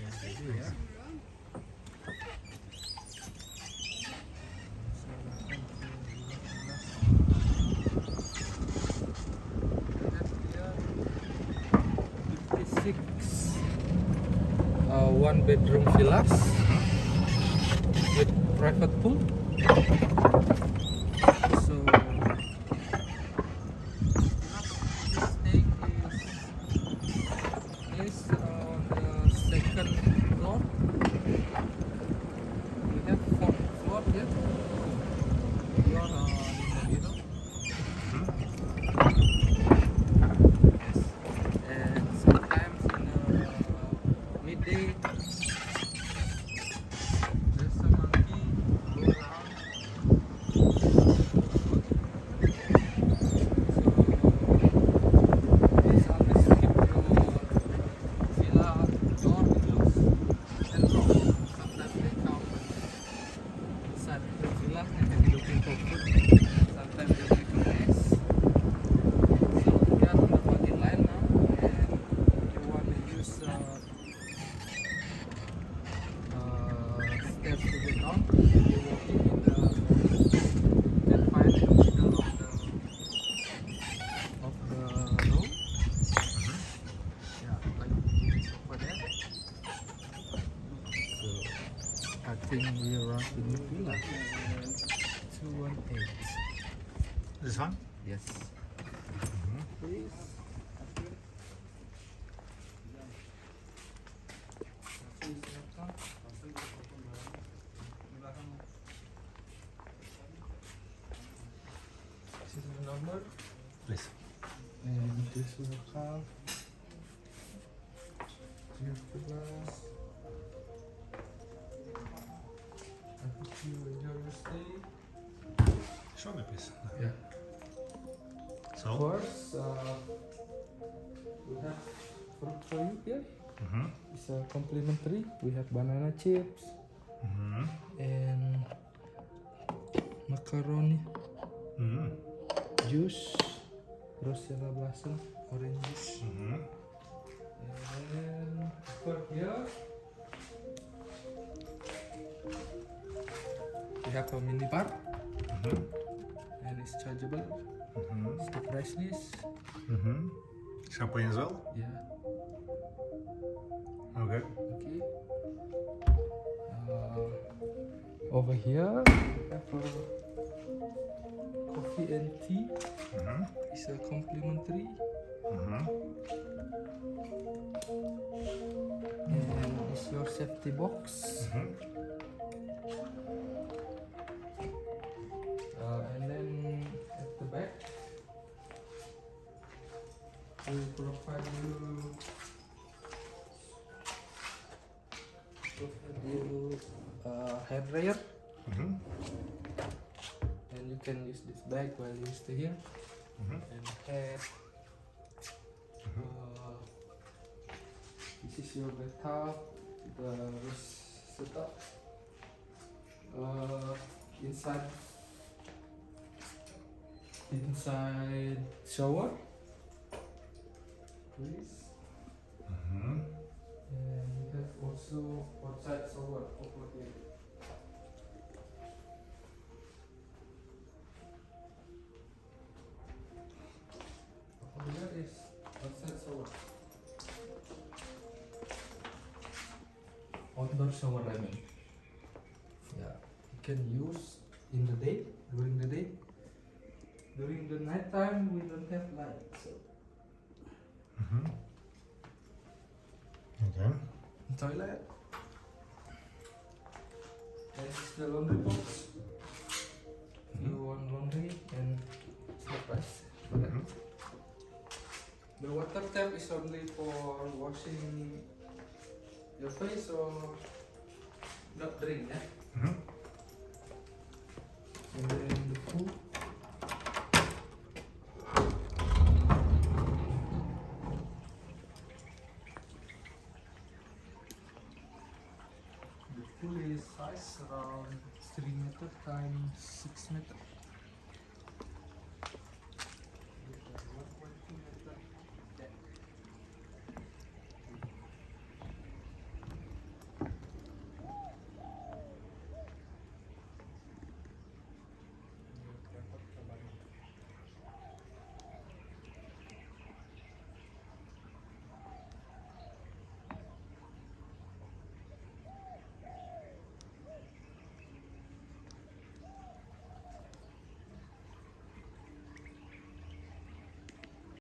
Jadi ya. One bedroom villas with private pool. So this thing is on the second floor. We have fourth floor here. Floor in the middle. Yes. And sometimes in midday. I think we arrived in the villa. 218. This one? Yes. Please. This is the number. Please. And this will come. I hope you enjoy your stay. Show me, please. Yeah. So? First, we have fruit for you here. It's a complimentary. We have banana chips and macaroni, juice, rosella blossom, orange juice. And for here, we have a mini bar, and it's chargeable. It's the price list. Champagne as well? Yeah. Okay. Okay. Over here, we have coffee and tea. It's a complimentary. And it's your safety box. And then at the back, we provide you hand dryer, and you can use this bag while you stay here. And hat. This is your bathtub, the setup. Inside shower, please. And we have also outside shower over here. Over here is outside shower. Outdoor shower, I mean. Yeah, you can use in the day, during the day. During the night time, we don't have light, so. Okay. Toilet. This is the laundry box. You want laundry and it's the price for that. The water tap is only for washing your face or not drink, yeah? And then the pool. The pool is size around 3 meter times 6 meter.